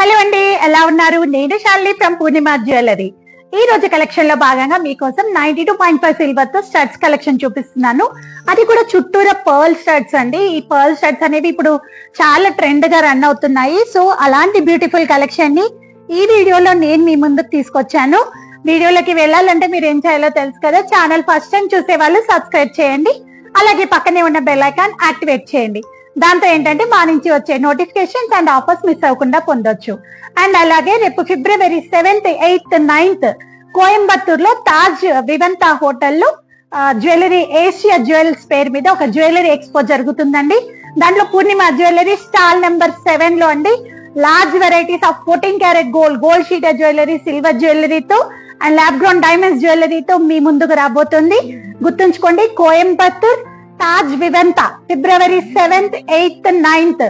Hello అండి, ఎలా ఉన్నారు? నేను శాలిని ఫ్రమ్ పూర్ణిమ జ్యువెలరీ. ఈ రోజు కలెక్షన్ లో భాగంగా మీకోసం 92.5 సిల్వర్ తో స్టడ్స్ కలెక్షన్ చూపిస్తున్నాను. అది కూడా చుట్టూరా పర్ల్ స్టడ్స్ అండి. ఈ పర్ల్ స్టడ్స్ అనేవి ఇప్పుడు చాలా ట్రెండ్ గా రన్ అవుతున్నాయి. సో అలాంటి బ్యూటిఫుల్ కలెక్షన్ ని ఈ వీడియోలో నేను మీ ముందుకు తీసుకొచ్చాను. వీడియోలోకి వెళ్ళాలంటే మీరు ఏం చేయాలో తెలుసు కదా. ఛానల్ ఫస్ట్ టైం చూసే వాళ్ళు సబ్స్క్రైబ్ చేయండి, అలాగే పక్కనే ఉన్న బెల్ ఐకాన్ యాక్టివేట్ చేయండి. దాంతో ఏంటంటే మా నుంచి వచ్చే నోటిఫికేషన్స్ అండ్ ఆఫర్స్ మిస్ అవ్వకుండా పొందొచ్చు. అండ్ అలాగే రేపు ఫిబ్రవరి 7th, 8th, 9th కోయంబత్తూర్ లో తాజ్ వివంతా హోటల్లో జ్యువెలరీ ఏషియా జ్యువెల్స్ పేరు మీద ఒక జ్యువెలరీ ఎక్స్పో జరుగుతుందండి. దాంట్లో పూర్ణిమ జ్యువెలరీ స్టాల్ నెంబర్ 7 లో అండి large varieties of 14 carat gold sheeted jewellery, silver జ్యువెలరీతో అండ్ ల్యాబ్ గ్రౌండ్ డైమండ్స్ జ్యువెలరీతో మీ ముందుకు రాబోతుంది. గుర్తుంచుకోండి, Coimbatore Taj Vivanta February 7th, 8th, 9th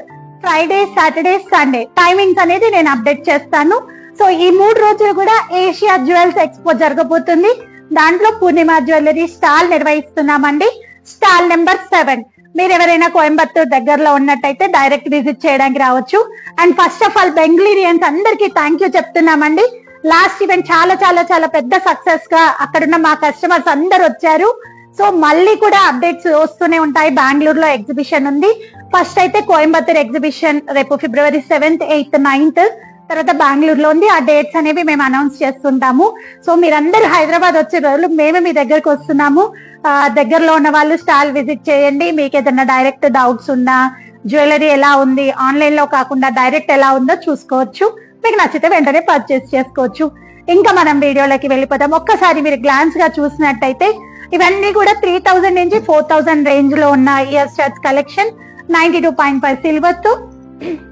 Friday, Saturday, Sunday timings అనేది నేను అప్డేట్ చేస్తాను. సో ఈ 3 రోజులు కూడా ఏషియా జ్యువెల్స్ ఎక్స్పో జరగబోతుంది. దాంట్లో పూర్ణిమ జ్యువెలరీ స్టాల్ నిర్వహిస్తున్నామండి. Stall number 7. మీరు ఎవరైనా కోయంబత్తూర్ దగ్గరలో ఉన్నట్టయితే డైరెక్ట్ విజిట్ చేయడానికి రావచ్చు. అండ్ ఫస్ట్ ఆఫ్ ఆల్ బెంగళూరియన్స్ అందరికీ థ్యాంక్ యూ చెప్తున్నామండి. లాస్ట్ ఈవెంట్ చాలా చాలా చాలా పెద్ద సక్సెస్ గా అక్కడున్న మా కస్టమర్స్ అందరు వచ్చారు. సో మళ్ళీ కూడా అప్డేట్స్ వస్తూనే ఉంటాయి. బెంగళూరులో ఎగ్జిబిషన్ ఉంది. ఫస్ట్ అయితే కోయంబత్తూర్ ఎగ్జిబిషన్ రేపు ఫిబ్రవరి 7th, 8th, 9th తర్వాత బెంగళూరులో ఉంది. ఆ డేట్స్ అనేవి మేము అనౌన్స్ చేస్తుంటాము. సో మీరందరూ హైదరాబాద్ వచ్చే రోజులు మేము మీ దగ్గరకు వస్తున్నాము. దగ్గరలో ఉన్న వాళ్ళు స్టాల్ విజిట్ చేయండి. మీకు ఏదైనా డైరెక్ట్ డౌట్స్ ఉన్నా, జ్యువెలరీ ఎలా ఉంది, ఆన్లైన్ లో కాకుండా డైరెక్ట్ ఎలా ఉందో చూసుకోవచ్చు. మీకు నచ్చితే వెంటనే పర్చేస్ చేసుకోవచ్చు. ఇంకా మనం వీడియోలోకి వెళ్ళిపోతాం. ఒక్కసారి మీరు గ్లాన్స్ గా చూసినట్టయితే ఇవన్నీ కూడా 3000 నుంచి 4000 రేంజ్ లో ఉన్న ఇయర్ స్టడ్స్ కలెక్షన్. 92.5 సిల్వర్ తో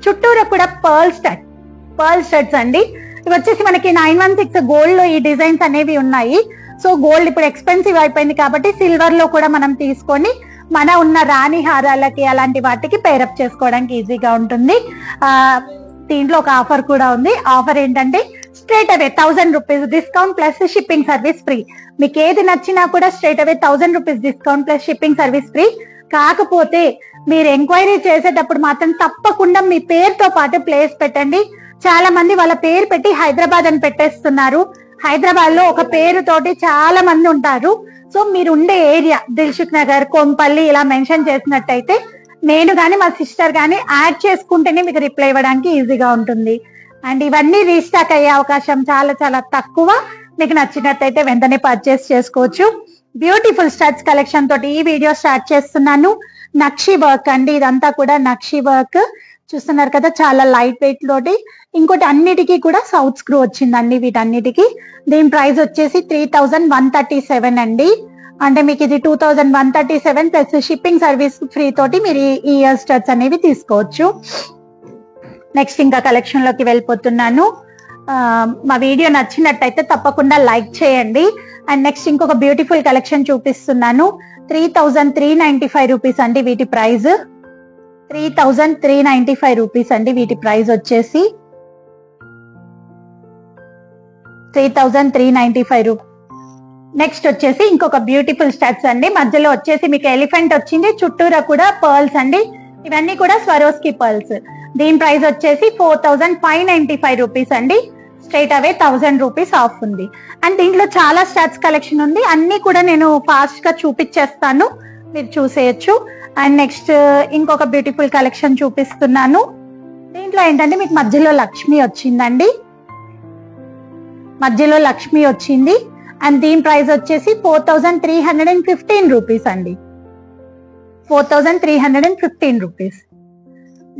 చుట్టూరా కూడా పర్ల్ స్టడ్స్ అండి. ఇవి వచ్చేసి మనకి 916 గోల్డ్ లో ఈ డిజైన్స్ అనేవి ఉన్నాయి. సో గోల్డ్ ఇప్పుడు ఎక్స్పెన్సివ్ అయిపోయింది కాబట్టి సిల్వర్ లో కూడా మనం తీసుకొని మన ఉన్న రాణి హారాలకి అలాంటి వాటికి పేరప్ చేసుకోవడానికి ఈజీగా ఉంటుంది. దీంట్లో ఒక ఆఫర్ కూడా ఉంది. ఆఫర్ ఏంటంటే straight away 1000 rupees discount plus shipping service free. మీకు ఏది నచ్చినా కూడా straight away 1000 rupees discount plus shipping service free. కాకపోతే మీరు ఎంక్వైరీ చేసేటప్పుడు మాత్రం తప్పకుండా మీ పేరుతో పాటు ప్లేస్ పెట్టండి. చాలా మంది వాళ్ళ పేరు పెట్టి హైదరాబాద్ అని పెట్టేస్తున్నారు. హైదరాబాద్ లో ఒక పేరుతోటి చాలా మంది ఉంటారు. సో మీరు ఉండే ఏరియా దిల్సుఖ్ నగర్, కొంపల్లి ఇలా మెన్షన్ చేసినట్టయితే నేను గాని మా సిస్టర్ గాని యాడ్ చేసుకుంటేనే మీకు రిప్లై ఇవ్వడానికి ఈజీగా ఉంటుంది. అండ్ ఇవన్నీ రీస్టాక్ అయ్యే అవకాశం చాలా చాలా తక్కువ. మీకు నచ్చినట్టయితే వెంటనే పర్చేస్ చేసుకోవచ్చు. బ్యూటిఫుల్ స్టడ్స్ కలెక్షన్ తోటి ఈ వీడియో స్టార్ట్ చేస్తున్నాను. నక్షి వర్క్ అండి, ఇదంతా కూడా నక్షి వర్క్ చూస్తున్నారు కదా, చాలా లైట్ వెయిట్ తోటి. ఇంకోటి అన్నిటికీ కూడా సౌత్ స్క్రూ వచ్చిందండి వీటన్నిటికీ. దీని ప్రైస్ వచ్చేసి 3137 అండి. అంటే మీకు ఇది 2137 ప్లస్ షిప్పింగ్ సర్వీస్ ఫ్రీ తోటి మీరు ఈ ఇయర్ స్టడ్స్ అనేవి తీసుకోవచ్చు. నెక్స్ట్ ఇంకా కలెక్షన్ లోకి వెళ్ళిపోతున్నాను. మా వీడియో నచ్చినట్టయితే తప్పకుండా లైక్ చేయండి. అండ్ నెక్స్ట్ ఇంకొక బ్యూటిఫుల్ కలెక్షన్ చూపిస్తున్నాను. 3395 రూపీస్ అండి వీటి ప్రైస్. 3395 రూపీస్ అండి వీటి ప్రైస్ వచ్చేసి 3395 రూపీస్. నెక్స్ట్ వచ్చేసి ఇంకొక బ్యూటిఫుల్ స్టడ్స్ అండి. మధ్యలో వచ్చేసి మీకు ఎలిఫెంట్ వచ్చింది, చుట్టూరా కూడా పర్ల్స్ అండి. ఇవన్నీ కూడా స్వరోస్కి పర్ల్స్. దీని ప్రైస్ వచ్చేసి 4595 రూపీస్ అండి. స్ట్రైట్ అవే 1000 రూపీస్ ఆఫ్ ఉంది. అండ్ దీంట్లో చాలా స్టడ్స్ కలెక్షన్ ఉంది. అన్ని కూడా నేను ఫాస్ట్ గా చూపించేస్తాను, మీరు చూసేయచ్చు. అండ్ నెక్స్ట్ ఇంకొక బ్యూటిఫుల్ కలెక్షన్ చూపిస్తున్నాను. దీంట్లో ఏంటంటే మీకు మధ్యలో లక్ష్మి వచ్చిందండి, మధ్యలో లక్ష్మి వచ్చింది. అండ్ దీని ప్రైస్ వచ్చేసి 4315 రూపీస్ అండి. 4315 రూపీస్.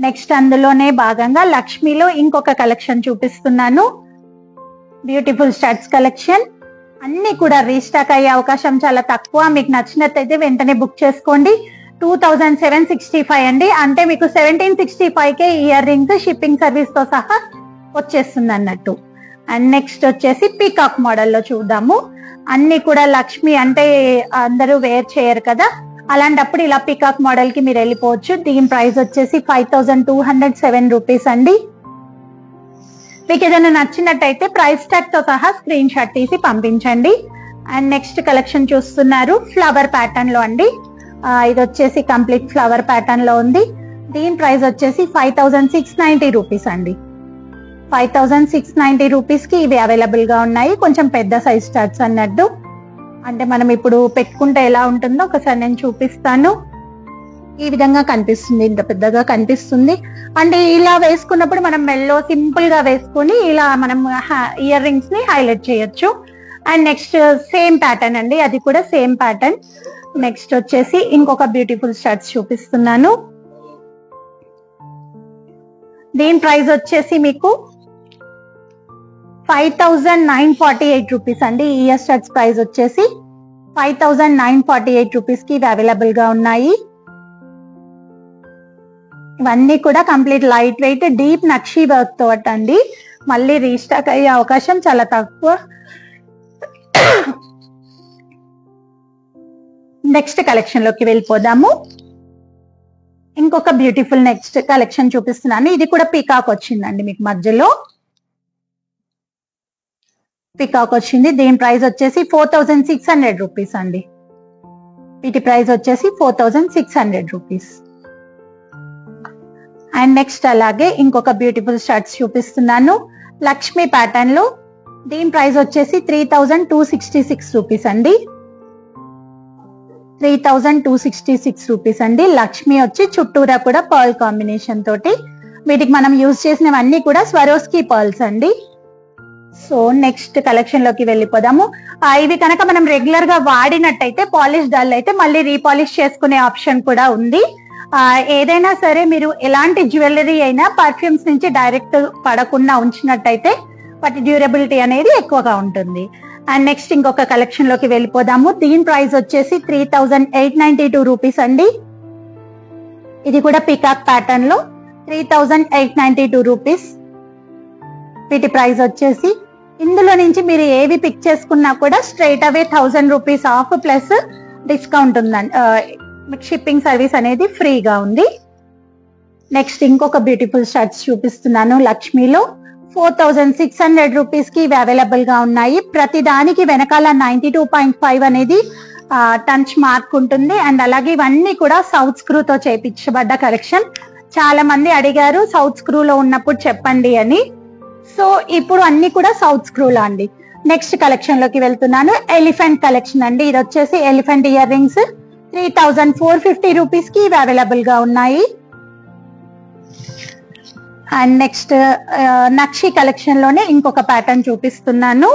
నెక్స్ట్ అందులోనే భాగంగా లక్ష్మిలో ఇంకొక కలెక్షన్ చూపిస్తున్నాను. Beautiful studs collection. అన్ని కూడా రీస్టాక్ అయ్యే అవకాశం చాలా తక్కువ. మీకు నచ్చినట్టయితే వెంటనే బుక్ చేసుకోండి. 2765 అండి. అంటే మీకు 1765కే ఇయర్ రింగ్స్ షిప్పింగ్ సర్వీస్ తో సహా వచ్చేస్తుంది అన్నట్టు. అండ్ నెక్స్ట్ వచ్చేసి పీకాక్ మోడల్లో చూద్దాము. అన్ని కూడా లక్ష్మి అంటే అందరూ వేర్ చేయరు కదా, అలాంటప్పుడు ఇలా పీకాక్ మోడల్ కి మీరు వెళ్ళిపోవచ్చు. దీని ప్రైస్ వచ్చేసి 5207 రూపీస్ అండి. మీకు ఏదైనా నచ్చినట్టయితే ప్రైస్ ట్యాగ్ తో సహా స్క్రీన్ షాట్ తీసి పంపించండి. అండ్ నెక్స్ట్ కలెక్షన్ చూస్తున్నారు ఫ్లవర్ ప్యాటర్న్ లో అండి. ఇది వచ్చేసి కంప్లీట్ ఫ్లవర్ ప్యాటర్న్ లో ఉంది. దీని ప్రైస్ వచ్చేసి 5690 రూపీస్ అండి. 5690 రూపీస్ కి ఇవి అవైలబుల్ గా ఉన్నాయి. కొంచెం పెద్ద సైజ్ స్టడ్స్ అన్నట్టు. అంటే మనం ఇప్పుడు పెట్టుకుంటే ఎలా ఉంటుందో ఒకసారి నేను చూపిస్తాను. ఈ విధంగా కనిపిస్తుంది, ఇంత పెద్దగా కనిపిస్తుంది. అంటే ఇలా వేసుకున్నప్పుడు మనం మెల్లో సింపుల్ గా వేసుకుని ఇలా మనం ఇయర్ రింగ్స్ ని హైలైట్ చేయొచ్చు. అండ్ నెక్స్ట్ సేమ్ ప్యాటర్న్ అండి, అది కూడా సేమ్ ప్యాటర్న్. నెక్స్ట్ వచ్చేసి ఇంకొక బ్యూటిఫుల్ స్టడ్స్ చూపిస్తున్నాను. దీని ప్రైస్ వచ్చేసి మీకు 5948 రూపీస్ అండి. ఈ ఇయర్ స్టడ్స్ ప్రైస్ వచ్చేసి 5948 రూపీస్ కి ఇవి అవైలబుల్ గా ఉన్నాయి. ఇవన్నీ కూడా కంప్లీట్ లైట్ వెయిట్ డీప్ నక్షి వర్క్ తోట అండి. మళ్ళీ రీస్టాక్ అయ్యే అవకాశం చాలా తక్కువ. నెక్స్ట్ కలెక్షన్ లోకి వెళ్ళిపోదాము. ఇంకొక బ్యూటిఫుల్ నెక్స్ట్ కలెక్షన్ చూపిస్తున్నాను. ఇది కూడా పీకాక్ వచ్చిందండి, మీకు మధ్యలో పీకాక్ వచ్చింది. దీని ప్రైస్ వచ్చేసి 4600 రూపీస్ అండి. వీటి ప్రైస్ వచ్చేసి 4600 రూపీస్. అండ్ నెక్స్ట్ అలాగే ఇంకొక బ్యూటిఫుల్ షర్ట్స్ చూపిస్తున్నాను లక్ష్మి ప్యాటర్న్ లో. దీని ప్రైస్ వచ్చేసి 3266 రూపీస్ అండి. 3266 రూపీస్ అండి. లక్ష్మి వచ్చి చుట్టూరా కూడా పర్ల్ కాంబినేషన్ తోటి. వీటికి మనం యూజ్ చేసినవన్నీ కూడా స్వరోస్కి పర్ల్స్ అండి. సో నెక్స్ట్ కలెక్షన్ లోకి వెళ్ళిపోదాము. ఇవి కనుక మనం రెగ్యులర్ గా వాడినట్టయితే పాలిష్ డల్ అయితే మళ్ళీ రీపాలిష్ చేసుకునే ఆప్షన్ కూడా ఉంది. ఏదైనా సరే మీరు ఎలాంటి జ్యువెలరీ అయినా పర్ఫ్యూమ్స్ నుంచి డైరెక్ట్ పడకుండా ఉంచినట్టయితే వాటి డ్యూరబిలిటీ అనేది ఎక్కువగా ఉంటుంది. అండ్ నెక్స్ట్ ఇంకొక కలెక్షన్ లోకి వెళ్ళిపోదాము. దీని ప్రైస్ వచ్చేసి 3892 రూపీస్ అండి. ఇది కూడా పీకాక్ ప్యాటర్న్ లో 3892 రూపీస్. వీటి ప్రైస్ వచ్చేసి ఇందులో నుంచి మీరు ఏవి పిక్ చేసుకున్నా కూడా straight away 1000 rupees of plus discount ఉందండి. షిప్పింగ్ సర్వీస్ అనేది ఫ్రీగా ఉంది. నెక్స్ట్ ఇంకొక బ్యూటిఫుల్ షర్ట్స్ చూపిస్తున్నాను లక్ష్మిలో. 4600 రూపీస్ కి ఇవి అవైలబుల్ గా ఉన్నాయి. ప్రతి దానికి వెనకాల 92.5 అనేది టంచ్ మార్క్ ఉంటుంది. అండ్ అలాగే ఇవన్నీ కూడా సౌత్ స్క్రూ తో చేయించబడ్డ కలెక్షన్. చాలా మంది అడిగారు సౌత్ స్క్రూ లో ఉన్నప్పుడు చెప్పండి అని. సో ఇప్పుడు అన్ని కూడా సౌత్ స్క్రూలో అండి. నెక్స్ట్ కలెక్షన్ లోకి వెళ్తున్నాను. ఎలిఫెంట్ కలెక్షన్ అండి. ఇది వచ్చేసి ఎలిఫెంట్ ఇయర్ రింగ్స్ 3450 రూపీస్ కి ఇవి అవైలబుల్ గా ఉన్నాయి. అండ్ నెక్స్ట్ నక్షి కలెక్షన్ లోనే ఇంకొక ప్యాటర్న్ చూపిస్తున్నాను.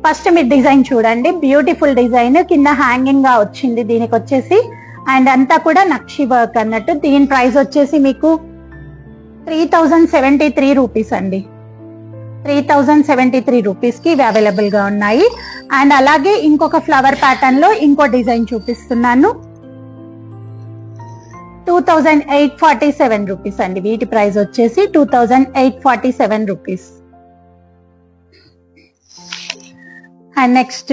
ఫస్ట్ మీరు డిజైన్ చూడండి, బ్యూటిఫుల్ డిజైన్ కింద హ్యాంగింగ్ గా వచ్చింది దీనికి వచ్చేసి. అండ్ అంతా కూడా నక్షి వర్క్ అన్నట్టు. దీని ప్రైస్ వచ్చేసి మీకు 3073 రూపీస్ అండి. 3073 రూపీస్ కి ఇవి అవైలబుల్ గా ఉన్నాయి. అండ్ అలాగే ఇంకొక ఫ్లవర్ ప్యాటర్న్ లో ఇంకో డిజైన్ చూపిస్తున్నాను. 2847 రూపీస్ అండి. వీటి ప్రైస్ వచ్చేసి 2847 రూపీస్. అండ్ నెక్స్ట్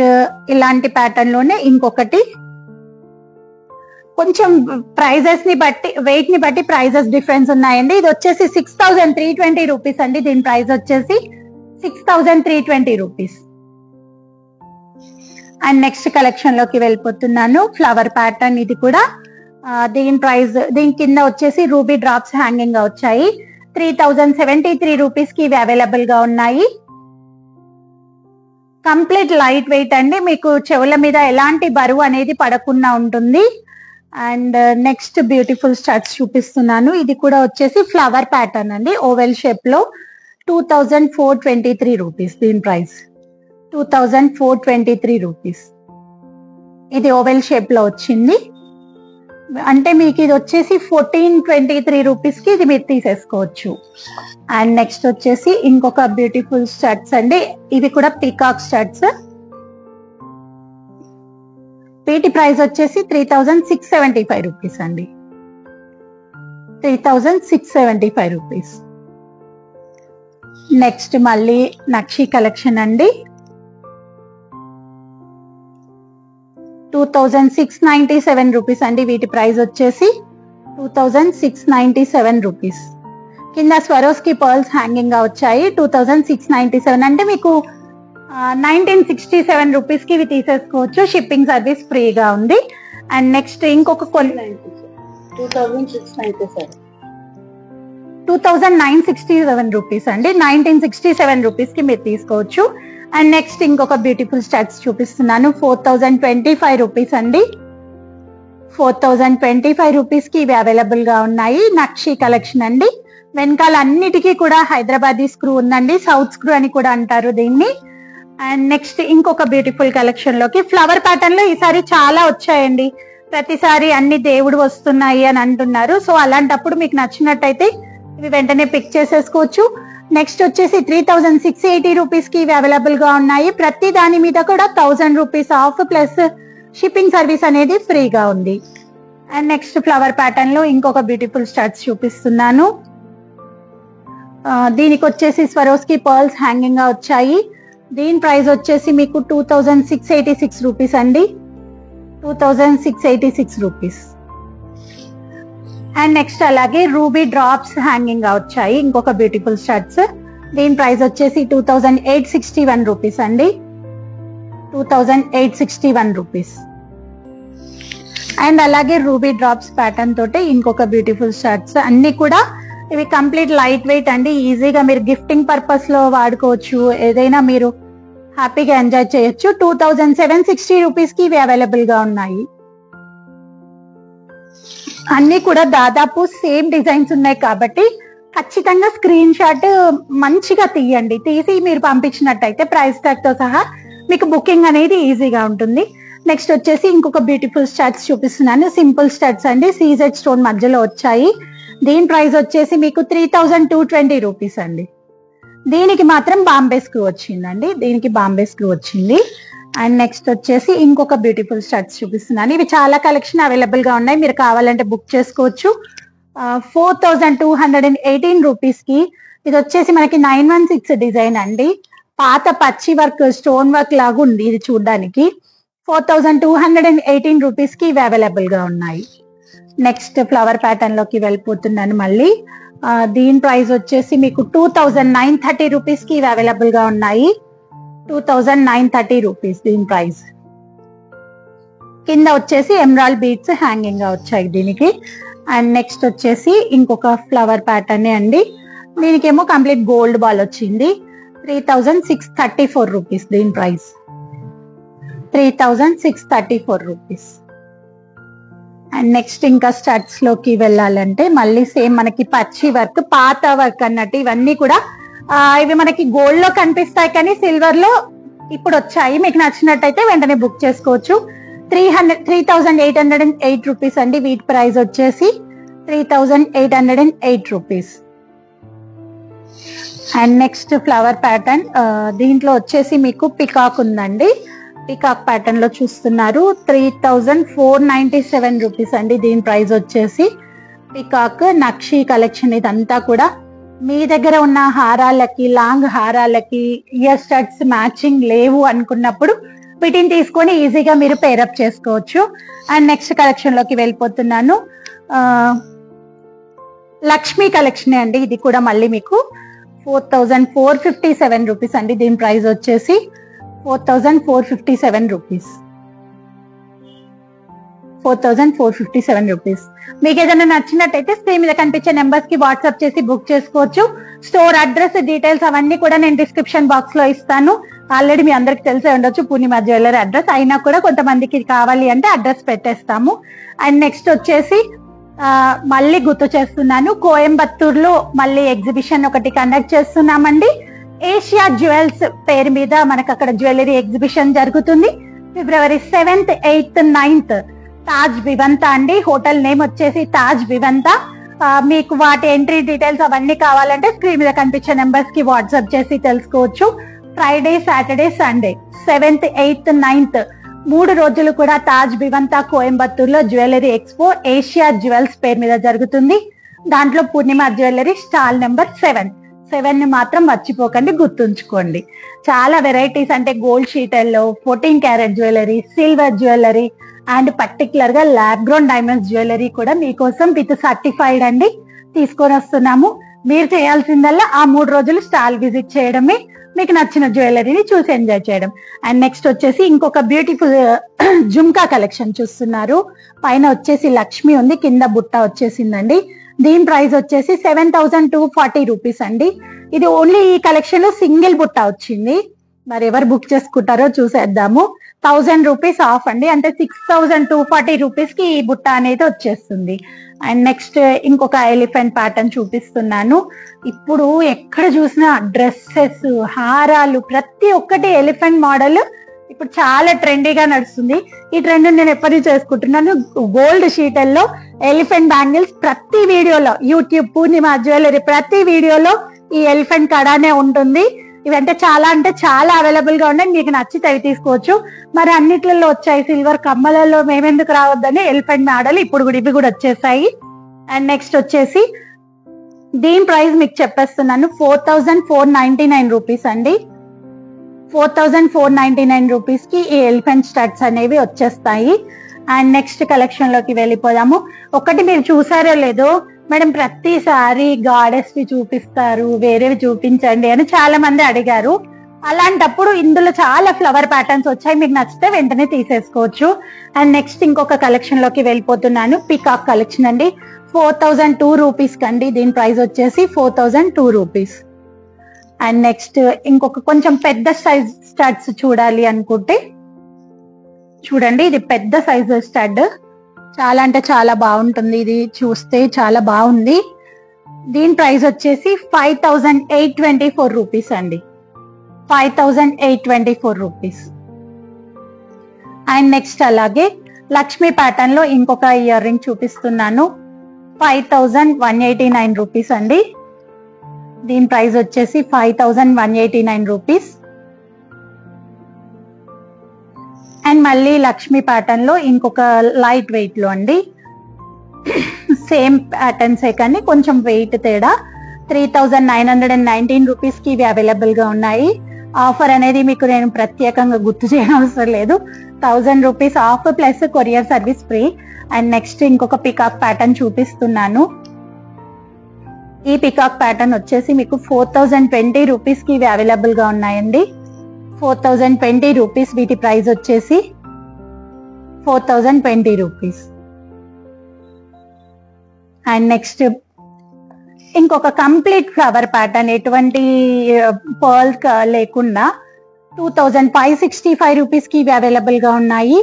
ఇలాంటి ప్యాటర్న్ లోనే ఇంకొకటి. కొంచెం ప్రైజెస్ ని బట్టి వెయిట్ ని బట్టి ప్రైజెస్ డిఫరెన్స్ ఉన్నాయండి. ఇది వచ్చేసి 6320 రూపీస్ అండి. దీని ప్రైస్ వచ్చేసి 6320 రూపీస్. అండ్ నెక్స్ట్ కలెక్షన్ లోకి వెళ్ళిపోతున్నాను. ఫ్లవర్ ప్యాటర్న్ ఇది కూడా. దీని ప్రైస్ దీని కింద వచ్చేసి రూబీ డ్రాప్స్ హ్యాంగింగ్ గా వచ్చాయి. 3073 రూపీస్ కి ఇవి అవైలబుల్ గా ఉన్నాయి. కంప్లీట్ లైట్ వెయిట్ అండి. మీకు చెవుల మీద ఎలాంటి బరువు అనేది పడకుండా ఉంటుంది. అండ్ నెక్స్ట్ బ్యూటిఫుల్ స్టడ్స్ చూపిస్తున్నాను. ఇది కూడా వచ్చేసి ఫ్లవర్ ప్యాటర్న్ అండి, ఓవెల్ షేప్ లో. 2423 రూపీస్. దీని ప్రైస్ 2423 రూపీస్. ఇది ఓవెల్ షేప్ లో వచ్చింది. అంటే మీకు ఇది వచ్చేసి 1423 రూపీస్ కి ఇది మీరు తీసేసుకోవచ్చు. అండ్ నెక్స్ట్ వచ్చేసి ఇంకొక బ్యూటిఫుల్ స్టడ్స్ అండి. ఇవి కూడా పీకాక్ స్టడ్స్. వీటి ప్రైస్ వచ్చేసి 3675 రూపీస్ అండి. 3675 రూపీస్. నెక్స్ట్ మళ్ళీ నక్షి కలెక్షన్ అండి. 2697 రూపీస్ అండి. వీటి ప్రైస్ వచ్చేసి 2697 రూపీస్. కింద స్వరోస్కి పర్ల్స్ హ్యాంగింగ్ గా వచ్చాయి. 2697 అంటే మీకు 1967 రూపీస్ కి ఇవి తీసేసుకోవచ్చు. షిప్పింగ్ సర్వీస్ ఫ్రీగా ఉంది. అండ్ నెక్స్ట్ ఇంకొక 2967 రూపీస్ అండి. 1967 రూపీస్ కి మీరు తీసుకోవచ్చు. అండ్ నెక్స్ట్ ఇంకొక బ్యూటిఫుల్ స్టడ్స్ చూపిస్తున్నాను. 4025 రూపీస్ అండి. 4025 రూపీస్ కి ఇవి అవైలబుల్ గా ఉన్నాయి. నక్షి కలెక్షన్ అండి. వెనకాల అన్నిటికీ కూడా హైదరాబాదీ స్క్రూ ఉందండి, సౌత్ స్క్రూ అని కూడా అంటారు దీన్ని. అండ్ నెక్స్ట్ ఇంకొక బ్యూటిఫుల్ కలెక్షన్ లోకి ఫ్లవర్ ప్యాటర్న్ లో ఈసారి చాలా వచ్చాయండి. ప్రతిసారి అన్ని దేవుడు వస్తున్నాయి అని అంటున్నారు. సో అలాంటప్పుడు మీకు నచ్చినట్టయితే ఇవి వెంటనే పిక్ చేసేసుకోవచ్చు. నెక్స్ట్ వచ్చేసి 3680 రూపీస్ కి ఇవి అవైలబుల్ గా ఉన్నాయి. ప్రతి దాని మీద కూడా 1000 rupees of plus shipping service అనేది ఫ్రీగా ఉంది. అండ్ నెక్స్ట్ ఫ్లవర్ ప్యాటర్న్ లో ఇంకొక బ్యూటిఫుల్ స్టడ్స్ చూపిస్తున్నాను. దీనికి వచ్చేసి స్వరోస్కి పర్ల్స్ హ్యాంగింగ్ గా వచ్చాయి. దీని ప్రైస్ వచ్చేసి మీకు 2686 రూపీస్ అండి. 2686 రూపీస్. అండ్ నెక్స్ట్ అలాగే రూబీ డ్రాప్స్ హ్యాంగింగ్ గా వచ్చాయి. ఇంకొక బ్యూటిఫుల్ స్టడ్స్. దీని ప్రైస్ వచ్చేసి 2861 రూపీస్ అండి. 2861 రూపీస్. అండ్ అలాగే రూబీ డ్రాప్స్ ప్యాటర్న్ తోటి ఇంకొక బ్యూటిఫుల్ స్టడ్స్. అన్ని కూడా ఇవి కంప్లీట్ లైట్ వెయిట్ అండి. ఈజీగా మీరు గిఫ్టింగ్ పర్పస్ లో వాడుకోవచ్చు. ఏదైనా మీరు హ్యాపీగా ఎంజాయ్ చేయొచ్చు. 2760 రూపీస్ కి ఇవి అవైలబుల్ గా ఉన్నాయి. అన్ని కూడా దాదాపు సేమ్ డిజైన్స్ ఉన్నాయి కాబట్టి ఖచ్చితంగా స్క్రీన్ షాట్ మంచిగా తీయండి. తీసి మీరు పంపించినట్టయితే ప్రైస్ ట్యాగ్ తో సహా మీకు బుకింగ్ అనేది ఈజీగా ఉంటుంది. నెక్స్ట్ వచ్చేసి ఇంకొక బ్యూటిఫుల్ స్టడ్స్ చూపిస్తున్నాను. సింపుల్ స్టడ్స్ అండి. సీజెడ్ స్టోన్ మధ్యలో వచ్చాయి. దీని ప్రైస్ వచ్చేసి మీకు 3220 రూపీస్ అండి. దీనికి మాత్రం బాంబే స్క్రూ వచ్చిందండి. దీనికి బాంబే స్క్రూ వచ్చింది. అండ్ నెక్స్ట్ వచ్చేసి ఇంకొక బ్యూటిఫుల్ స్టడ్స్ చూపిస్తున్నాను. ఇవి చాలా కలెక్షన్ అవైలబుల్ గా ఉన్నాయి. మీరు కావాలంటే బుక్ చేసుకోవచ్చు. 4218 రూపీస్ కి ఇది వచ్చేసి మనకి 916 డిజైన్ అండి. పాత పచ్చి వర్క్ స్టోన్ వర్క్ లాగా ఉంది ఇది చూడడానికి. 4218 రూపీస్ కి ఇవి అవైలబుల్ గా ఉన్నాయి. నెక్స్ట్ ఫ్లవర్ ప్యాటర్న్ లోకి వెళ్ళిపోతున్నాను మళ్ళీ. దీని ప్రైస్ వచ్చేసి మీకు 2930 రూపీస్ కి ఇవి అవైలబుల్ గా ఉన్నాయి. 2930 రూపీస్ దీని ప్రైస్. కింద వచ్చేసి ఎమరాల్డ్ బీడ్స్ హ్యాంగింగ్ గా వచ్చాయి దీనికి. అండ్ నెక్స్ట్ వచ్చేసి ఇంకొక ఫ్లవర్ ప్యాటర్న్ అండి. దీనికేమో కంప్లీట్ గోల్డ్ బాల్ వచ్చింది. 3634 రూపీస్ దీని ప్రైస్. 3634 రూపీస్. అండ్ నెక్స్ట్ ఇంకా స్టడ్స్ లోకి వెళ్ళాలంటే మళ్ళీ సేమ్ మనకి పచ్చి వర్క్ పాత వర్క్ అన్నట్టు ఇవన్నీ కూడా ఇవి మనకి గోల్డ్ లో కనిపిస్తాయి కానీ సిల్వర్ లో ఇప్పుడు వచ్చాయి. మీకు నచ్చినట్టయితే వెంటనే బుక్ చేసుకోవచ్చు. 3808 రూపీస్ అండి. వీటి ప్రైస్ వచ్చేసి 3808 rupees. And next flower pattern. దీంట్లో వచ్చేసి మీకు పికాక్ ఉందండి. పికాక్ ప్యాటర్న్ లో చూస్తున్నారు. 3497 రూపీస్ అండి. దీని ప్రైస్ వచ్చేసి పికాక్ నక్షి కలెక్షన్. ఇదంతా కూడా మీ దగ్గర ఉన్న హారాలకి లాంగ్ హారాలకి ఇయర్ స్టడ్స్ మ్యాచింగ్ లేవు అనుకున్నప్పుడు వీటిని తీసుకొని ఈజీగా మీరు పేరప్ చేసుకోవచ్చు. అండ్ నెక్స్ట్ కలెక్షన్ లోకి వెళ్ళిపోతున్నాను. లక్ష్మీ కలెక్షన్ అండి. ఇది కూడా మళ్ళీ మీకు 4457 రూపీస్ అండి. దీని ప్రైస్ వచ్చేసి 4457 రూపీస్. 4457 రూపీస్. మీకు ఏదైనా నచ్చినట్టయితే స్క్రీన్ మీద కనిపించే నెంబర్స్ కి వాట్సాప్ చేసి బుక్ చేసుకోవచ్చు. స్టోర్ అడ్రస్ డీటెయిల్స్ అవన్నీ కూడా నేను డిస్క్రిప్షన్ బాక్స్ లో ఇస్తాను. ఆల్రెడీ మీ అందరికి తెలిసే ఉండొచ్చు పూర్ణిమ జ్యువెలరీ అడ్రస్. అయినా కూడా కొంతమందికి కావాలి అంటే అడ్రస్ పెట్టేస్తాము. అండ్ నెక్స్ట్ వచ్చేసి మళ్ళీ గుర్తు చేస్తున్నాను, కోయంబత్తూర్ లో మళ్ళీ ఎగ్జిబిషన్ ఒకటి కండక్ట్ చేస్తున్నామండి. ఏషియా జ్యువెల్స్ పేరు మీద మనకు అక్కడ జ్యువెలరీ ఎగ్జిబిషన్ జరుగుతుంది. February 7th, 8th, 9th Taj Vivanta అండి. హోటల్ నేమ్ వచ్చేసి తాజ్ వివంత. మీకు వాటి ఎంట్రీ డీటెయిల్స్ అవన్నీ కావాలంటే స్క్రీన్ మీద కనిపించే నెంబర్స్ కి వాట్సాప్ చేసి తెలుసుకోవచ్చు. Friday, Saturday, Sunday 7th, 8th, 9th 3 రోజులు కూడా తాజ్ వివంత కోయంబత్తూర్ లో జ్యువెలరీ ఎక్స్పో ఏషియా జ్యువెల్స్ పేరు మీద జరుగుతుంది. దాంట్లో పూర్ణిమ జ్యువెలరీ స్టాల్ నెంబర్ 7 ని మాత్రం మర్చిపోకండి, గుర్తుంచుకోండి. చాలా వెరైటీస్ అంటే గోల్డ్ షీటల్లో 14 carat jewellery, silver jewellery and particular గా ల్యాబ్ గ్రోన్ డైమండ్స్ జ్యువెలరీ కూడా మీకోసం విత్ సర్టిఫైడ్ అండి తీసుకొని వస్తున్నాము. మీరు చేయాల్సిందల్లా ఆ 3 రోజులు స్టాల్ విజిట్ చేయడమే, మీకు నచ్చిన జ్యువెలరీని చూసి ఎంజాయ్ చేయడం. అండ్ నెక్స్ట్ వచ్చేసి ఇంకొక బ్యూటిఫుల్ జుమ్కా కలెక్షన్ చూస్తున్నారు. పైన వచ్చేసి లక్ష్మి ఉంది, కింద బుట్ట వచ్చేసిందండి. దీని ప్రైస్ వచ్చేసి 7240 రూపీస్ అండి. ఇది ఓన్లీ ఈ కలెక్షన్ లో సింగిల్ బుట్ట వచ్చింది. మరి ఎవరు బుక్ చేసుకుంటారో చూసేద్దాము. 1000 రూపీస్ ఆఫ్ అండి, అంటే 6240 రూపీస్ కి ఈ బుట్ట అనేది వచ్చేస్తుంది. అండ్ నెక్స్ట్ ఇంకొక ఎలిఫెంట్ ప్యాటర్న్ చూపిస్తున్నాను. ఇప్పుడు ఎక్కడ చూసినా డ్రెస్సెస్, హారాలు, ప్రతి ఒక్కటి ఎలిఫెంట్ మోడల్ ఇప్పుడు చాలా ట్రెండీగా నడుస్తుంది. ఈ ట్రెండ్ నేను ఎప్పటి చేసుకుంటున్నాను. గోల్డ్ షీటల్లో ఎలిఫెంట్ బ్యాంగిల్స్ ప్రతి వీడియోలో, యూట్యూబ్ పూర్ణిమ జ్యువెలరీ ప్రతి వీడియోలో ఈ ఎలిఫెంట్ కడానే ఉంటుంది. ఇవంటే చాలా అవైలబుల్ గా ఉన్నాయి. మీకు నచ్చితే అవి తీసుకోవచ్చు. మరి అన్నిట్లలో వచ్చాయి, సిల్వర్ కమ్మలలో మేమెందుకు రావద్దని ఎలిఫెంట్ మోడల్ ఇప్పుడు కూడా ఇవి కూడా వచ్చేసాయి. అండ్ నెక్స్ట్ వచ్చేసి దీని ప్రైస్ మీకు చెప్పేస్తున్నాను, 4499 రూపీస్ అండి. 4499 రూపీస్ కి ఈ ఎలిఫెంట్ స్టడ్స్ అనేవి వచ్చేస్తాయి. అండ్ నెక్స్ట్ కలెక్షన్ లోకి వెళ్ళిపోదాము. ఒకటి మీరు చూసారో లేదో మేడం, ప్రతిసారి గాడెస్ వి చూపిస్తారు, వేరేవి చూపించండి అని చాలా మంది అడిగారు. అలాంటప్పుడు ఇందులో చాలా ఫ్లవర్ ప్యాటర్న్స్ వచ్చాయి, మీకు నచ్చితే వెంటనే తీసేసుకోవచ్చు. అండ్ నెక్స్ట్ ఇంకొక కలెక్షన్ లోకి వెళ్ళిపోతున్నాను. పికాక్ కలెక్షన్ అండి, 4002 రూపీస్ కండి. దీని ప్రైస్ వచ్చేసి 4002 రూపీస్. అండ్ నెక్స్ట్ ఇంకొక కొంచెం పెద్ద సైజ్ స్టడ్స్ చూడాలి అనుకుంటే చూడండి, ఇది పెద్ద సైజ్ స్టడ్, చాలా అంటే చాలా బాగుంటుంది. ఇది చూస్తే చాలా బాగుంది. దీని ప్రైస్ వచ్చేసి 5824 రూపీస్ అండి, 5824 రూపీస్. అండ్ నెక్స్ట్ అలాగే లక్ష్మీ ప్యాటర్న్ లో ఇంకొక ఇయర్ రింగ్ చూపిస్తున్నాను, 5189 రూపీస్ అండి. దీని ప్రైస్ వచ్చేసి 5189 రూపీస్. అండ్ మళ్ళీ లక్ష్మీ ప్యాటర్న్ లో ఇంకొక లైట్ వెయిట్ లో అండి, సేమ్ ప్యాటర్న్సే కానీ కొంచెం వెయిట్ తేడా, 3919 రూపీస్ కి ఇవి అవైలబుల్ గా ఉన్నాయి. ఆఫర్ అనేది మీకు నేను ప్రత్యేకంగా గుర్తు చేయడం అవసరం లేదు. 1000 rupees of plus courier service free. And next ఇంకొక పికాక్ ప్యాటర్న్ చూపిస్తున్నాను. ఈ పికాక్ ప్యాటర్న్ వచ్చేసి మీకు 4020 రూపీస్ కి ఇవి అవైలబుల్ గా ఉన్నాయండి. 4020 రూపీస్, వీటి ప్రైస్ వచ్చేసి 4020 రూపీస్. అండ్ నెక్స్ట్ ఇంకొక కంప్లీట్ ఫ్లవర్ ప్యాటర్న్, ఎటువంటి పర్ల్స్ లేకుండా 2565 రూపీస్ కి ఇవి అవైలబుల్ గా ఉన్నాయి.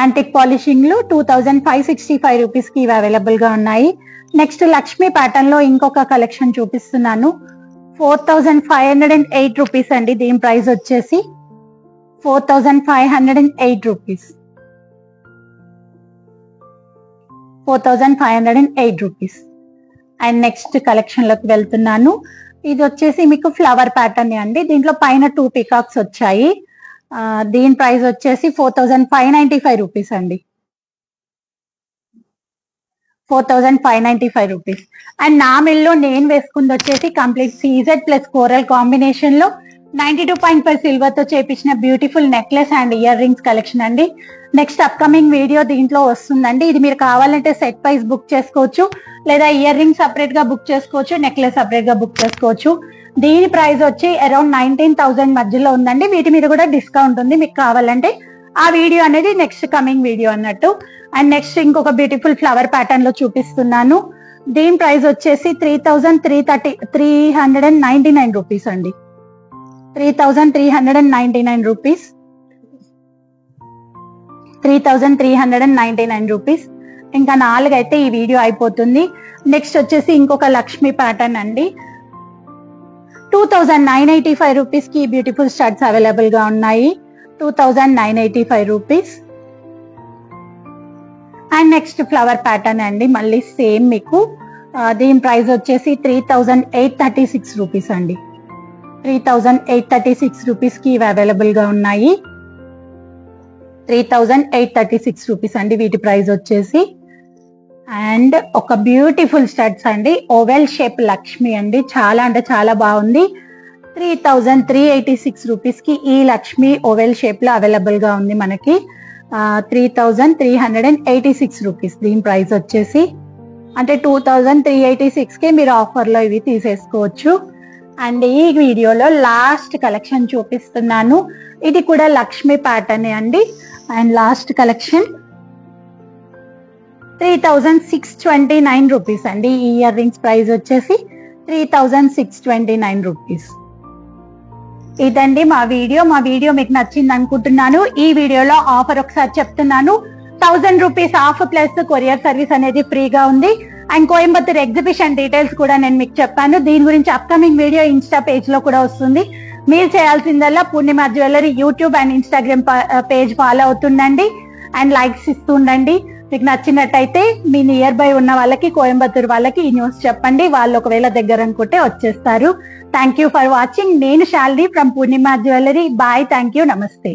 యాంటిక్ పాలిషింగ్ లో 2565 రూపీస్ కి ఇవి అవైలబుల్ గా ఉన్నాయి. నెక్స్ట్ లక్ష్మీ ప్యాటర్న్ లో ఇంకొక కలెక్షన్ చూపిస్తున్నాను, 4508 రూపీస్ అండి. దీని ప్రైస్ వచ్చేసి 4508 rupees, 4508 rupees. And next collection లోకి వెళ్తున్నాను. ఇది వచ్చేసి మీకు ఫ్లవర్ ప్యాటర్న్ అండి. దీంట్లో పైన 2 పికాక్స్ వచ్చాయి. దీని ప్రైస్ వచ్చేసి 4595 రూపీస్ అండి, 4595 రూపీస్. అండ్ నా మిల్లో నేను వేసుకుంది వచ్చేసి complete CZ plus coral combination లో 92.5 సిల్వర్ తో చేపించిన beautiful necklace and earrings collection అండి. నెక్స్ట్ అప్కమింగ్ వీడియో దీంట్లో వస్తుందండి. ఇది మీరు కావాలంటే సెట్ వైజ్ బుక్ చేసుకోవచ్చు, లేదా ఇయర్ రింగ్ సపరేట్ గా బుక్ చేసుకోవచ్చు, నెక్లెస్ సపరేట్ గా బుక్ చేసుకోవచ్చు. దీని ప్రైస్ వచ్చి అరౌండ్ 19,000 మధ్యలో ఉందండి. వీటి మీద కూడా డిస్కౌంట్ ఉంది, మీకు కావాలంటే ఆ వీడియో అనేది నెక్స్ట్ కమింగ్ వీడియో అన్నట్టు. అండ్ నెక్స్ట్ ఇంకొక బ్యూటిఫుల్ ఫ్లవర్ ప్యాటర్న్ లో చూపిస్తున్నాను. దీని ప్రైస్ వచ్చేసి 3,399 రూపీస్ అండి, 3,399 రూపీస్, 3,399 రూపీస్. ఇంకా 4 అయితే ఈ వీడియో అయిపోతుంది. నెక్స్ట్ వచ్చేసి ఇంకొక లక్ష్మీ ప్యాటర్న్ అండి, 2,985 రూపీస్ కి బ్యూటిఫుల్ స్టడ్స్ అవైలబుల్ గా ఉన్నాయి, 2,985 rupees. And next flower pattern అండి, మళ్ళీ సేమ్ మీకు దీని ప్రైస్ వచ్చేసి 3,836 రూపీస్ అండి, 3,836 రూపీస్ కి ఇవి అవైలబుల్ గా ఉన్నాయి, 3,836 రూపీస్ అండి వీటి ప్రైస్ వచ్చేసి. అండ్ ఒక బ్యూటిఫుల్ స్టడ్స్ అండి, ఓవెల్ షేప్ లక్ష్మి అండి, చాలా అంటే చాలా బాగుంది. 3,386 రూపీస్ కి ఈ లక్ష్మి ఓవెల్ షేప్ లో అవైలబుల్ గా ఉంది మనకి, 3,386 రూపీస్ దీని ప్రైస్ వచ్చేసి. అంటే 2,386 కి మీరు ఆఫర్ లో ఇవి తీసేసుకోవచ్చు. అండ్ ఈ వీడియోలో లాస్ట్ కలెక్షన్ చూపిస్తున్నాను. ఇది కూడా లక్ష్మీ ప్యాటర్న్ అండి. అండ్ లాస్ట్ కలెక్షన్ 3629 రూపీస్ అండి. ఈ ఇయర్ రింగ్స్ ప్రైస్ వచ్చేసి 3629 రూపీస్. ఇదండి మా వీడియో మీకు నచ్చింది అనుకుంటున్నాను. ఈ వీడియోలో ఆఫర్ ఒకసారి చెప్తున్నాను. 1000 rupees of plus courier service అనేది ఫ్రీగా ఉంది. అండ్ కోయంబత్తూర్ ఎగ్జిబిషన్ డీటెయిల్స్ కూడా నేను మీకు చెప్పాను. దీని గురించి అప్కమింగ్ వీడియో ఇన్స్టా పేజ్ లో కూడా వస్తుంది. మీరు చేయాల్సిందల్లా Purnima jewellery YouTube and Instagram page follow అవుతుండండి అండ్ లైక్స్ ఇస్తుండండి. మీకు నచ్చినట్టయితే మీ నియర్ బై ఉన్న వాళ్ళకి, కోయంబత్తూర్ వాళ్ళకి ఈ న్యూస్ చెప్పండి. వాళ్ళు ఒకవేళ దగ్గర అనుకుంటే వచ్చేస్తారు. Thank you for watching. నేను Shalini from Purnima jewellery. Bye. Thank you. నమస్తే.